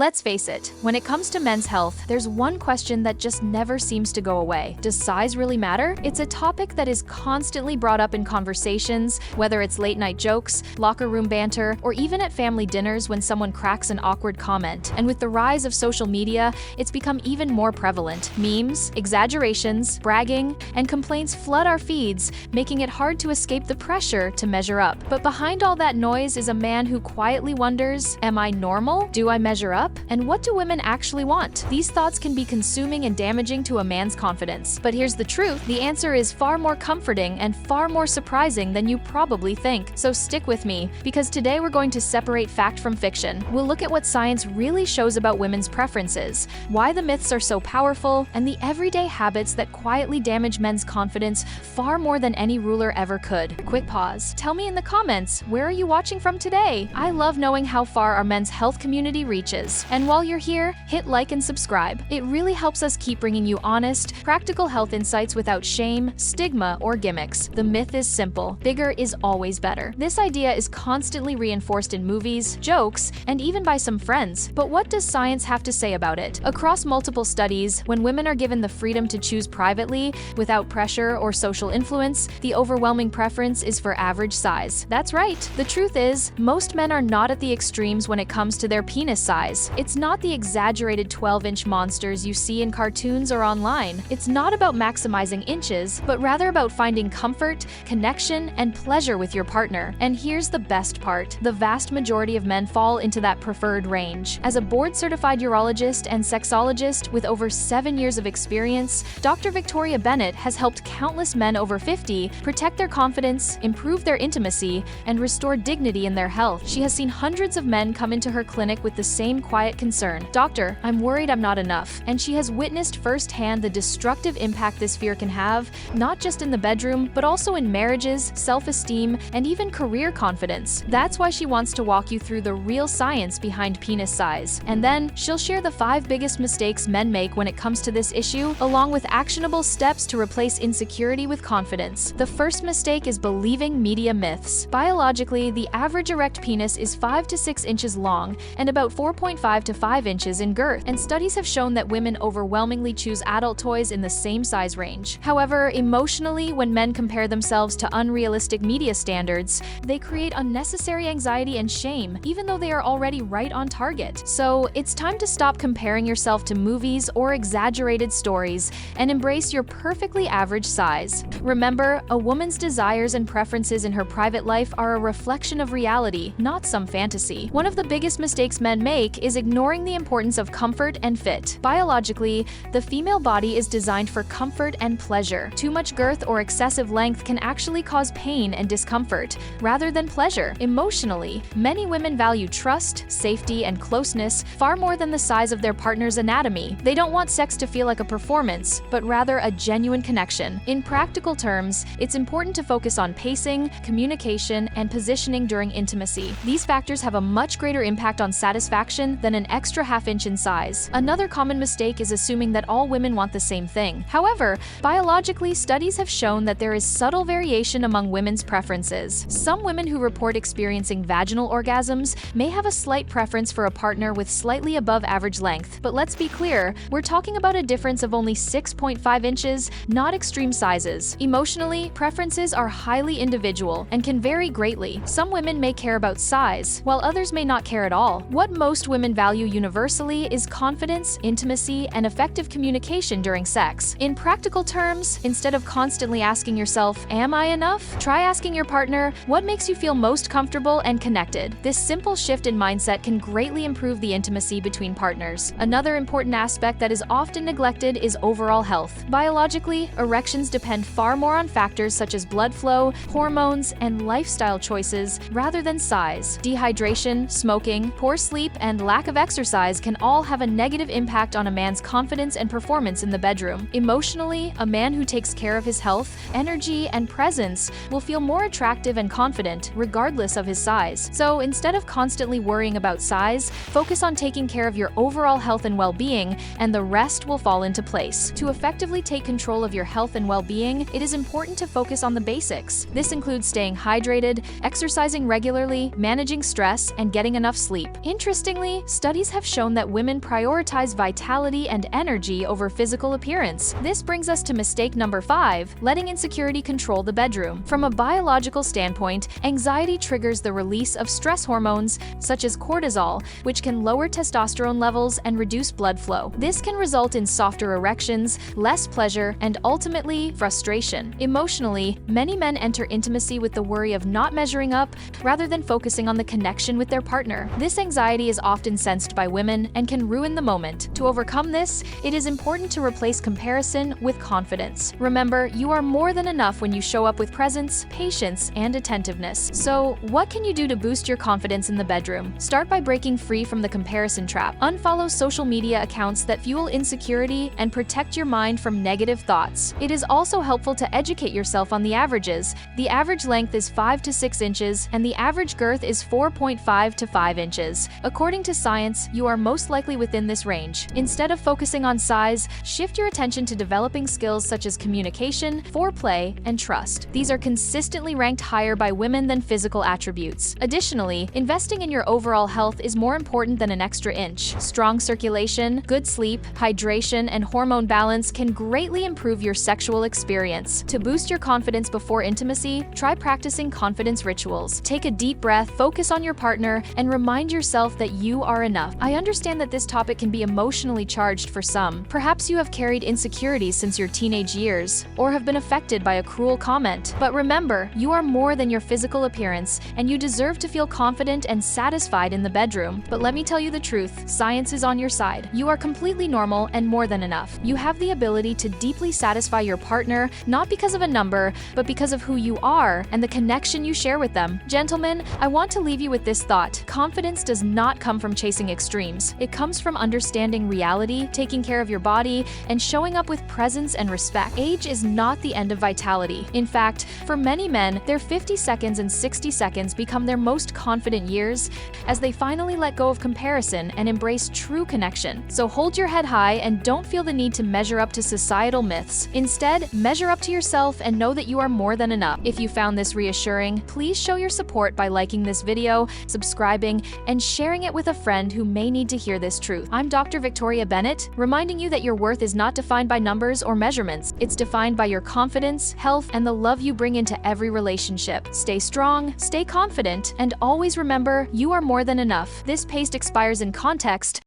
Let's face it, when it comes to men's health, there's one question that just never seems to go away. Does size really matter? It's a topic that is constantly brought up in conversations, whether it's late-night jokes, locker room banter, or even at family dinners when someone cracks an awkward comment. And with the rise of social media, it's become even more prevalent. Memes, exaggerations, bragging, and complaints flood our feeds, making it hard to escape the pressure to measure up. But behind all that noise is a man who quietly wonders, am I normal? Do I measure up? And what do women actually want? These thoughts can be consuming and damaging to a man's confidence. But here's the truth, the answer is far more comforting and far more surprising than you probably think. So stick with me, because today we're going to separate fact from fiction. We'll look at what science really shows about women's preferences, why the myths are so powerful, and the everyday habits that quietly damage men's confidence far more than any ruler ever could. Quick pause. Tell me in the comments, where are you watching from today? I love knowing how far our men's health community reaches. And while you're here, hit like and subscribe. It really helps us keep bringing you honest, practical health insights without shame, stigma, or gimmicks. The myth is simple. Bigger is always better. This idea is constantly reinforced in movies, jokes, and even by some friends. But what does science have to say about it? Across multiple studies, when women are given the freedom to choose privately, without pressure or social influence, the overwhelming preference is for average size. That's right. The truth is, most men are not at the extremes when it comes to their penis size. It's not the exaggerated 12-inch monsters you see in cartoons or online. It's not about maximizing inches, but rather about finding comfort, connection, and pleasure with your partner. And here's the best part. The vast majority of men fall into that preferred range. As a board-certified urologist and sexologist with over 7 years of experience, Dr. Victoria Bennett has helped countless men over 50 protect their confidence, improve their intimacy, and restore dignity in their health. She has seen hundreds of men come into her clinic with the same quiet concern. Doctor, I'm worried I'm not enough. And she has witnessed firsthand the destructive impact this fear can have, not just in the bedroom, but also in marriages, self-esteem, and even career confidence. That's why she wants to walk you through the real science behind penis size. And then, she'll share the 5 biggest mistakes men make when it comes to this issue, along with actionable steps to replace insecurity with confidence. The first mistake is believing media myths. Biologically, the average erect penis is 5 to 6 inches long and about 4.5 to 5 inches in girth, and studies have shown that women overwhelmingly choose adult toys in the same size range. However, emotionally, when men compare themselves to unrealistic media standards, they create unnecessary anxiety and shame, even though they are already right on target. So, it's time to stop comparing yourself to movies or exaggerated stories and embrace your perfectly average size. Remember, a woman's desires and preferences in her private life are a reflection of reality, not some fantasy. One of the biggest mistakes men make is ignoring the importance of comfort and fit. Biologically, the female body is designed for comfort and pleasure. Too much girth or excessive length can actually cause pain and discomfort, rather than pleasure. Emotionally, many women value trust, safety, and closeness far more than the size of their partner's anatomy. They don't want sex to feel like a performance, but rather a genuine connection. In practical terms, it's important to focus on pacing, communication, and positioning during intimacy. These factors have a much greater impact on satisfaction than an extra half-inch in size. Another common mistake is assuming that all women want the same thing. However, biologically, studies have shown that there is subtle variation among women's preferences. Some women who report experiencing vaginal orgasms may have a slight preference for a partner with slightly above average length. But let's be clear, we're talking about a difference of only 6.5 inches, not extreme sizes. Emotionally, preferences are highly individual and can vary greatly. Some women may care about size, while others may not care at all. What most women value universally is confidence, intimacy, and effective communication during sex. In practical terms, instead of constantly asking yourself, am I enough? Try asking your partner, what makes you feel most comfortable and connected? This simple shift in mindset can greatly improve the intimacy between partners. Another important aspect that is often neglected is overall health. Biologically, erections depend far more on factors such as blood flow, hormones, and lifestyle choices rather than size. Dehydration, smoking, poor sleep, and lack of exercise can all have a negative impact on a man's confidence and performance in the bedroom. Emotionally, a man who takes care of his health, energy, and presence will feel more attractive and confident regardless of his size. So instead of constantly worrying about size, focus on taking care of your overall health and well-being, and the rest will fall into place. To effectively take control of your health and well-being, it is important to focus on the basics. This includes staying hydrated, exercising regularly, managing stress, and getting enough sleep. Interestingly, studies have shown that women prioritize vitality and energy over physical appearance. This brings us to mistake number 5, letting insecurity control the bedroom. From a biological standpoint, anxiety triggers the release of stress hormones, such as cortisol, which can lower testosterone levels and reduce blood flow. This can result in softer erections, less pleasure, and ultimately, frustration. Emotionally, many men enter intimacy with the worry of not measuring up, rather than focusing on the connection with their partner. This anxiety is often sensed by women and can ruin the moment. To overcome this, it is important to replace comparison with confidence. Remember, you are more than enough when you show up with presence, patience, and attentiveness. So, what can you do to boost your confidence in the bedroom? Start by breaking free from the comparison trap. Unfollow social media accounts that fuel insecurity and protect your mind from negative thoughts. It is also helpful to educate yourself on the averages. The average length is 5 to 6 inches, and the average girth is 4.5 to 5 inches. According to science, you are most likely within this range. Instead of focusing on size, shift your attention to developing skills such as communication, foreplay, and trust. These are consistently ranked higher by women than physical attributes. Additionally, investing in your overall health is more important than an extra inch. Strong circulation, good sleep, hydration, and hormone balance can greatly improve your sexual experience. To boost your confidence before intimacy, try practicing confidence rituals. Take a deep breath, focus on your partner, and remind yourself that you are enough. I understand that this topic can be emotionally charged for some. Perhaps you have carried insecurities since your teenage years, or have been affected by a cruel comment. But remember, you are more than your physical appearance, and you deserve to feel confident and satisfied in the bedroom. But let me tell you the truth, science is on your side. You are completely normal and more than enough. You have the ability to deeply satisfy your partner, not because of a number, but because of who you are and the connection you share with them. Gentlemen, I want to leave you with this thought. Confidence does not come from chasing extremes. It comes from understanding reality, taking care of your body, and showing up with presence and respect. Age is not the end of vitality. In fact, for many men, their 50 seconds and 60 seconds become their most confident years as they finally let go of comparison and embrace true connection. So hold your head high and don't feel the need to measure up to societal myths. Instead, measure up to yourself and know that you are more than enough. If you found this reassuring, please show your support by liking this video, subscribing, and sharing it with a friend who may need to hear this truth. I'm Dr. Victoria Bennett, reminding you that your worth is not defined by numbers or measurements. It's defined by your confidence, health, and the love you bring into every relationship. Stay strong, stay confident, and always remember, you are more than enough. This paste expires in context.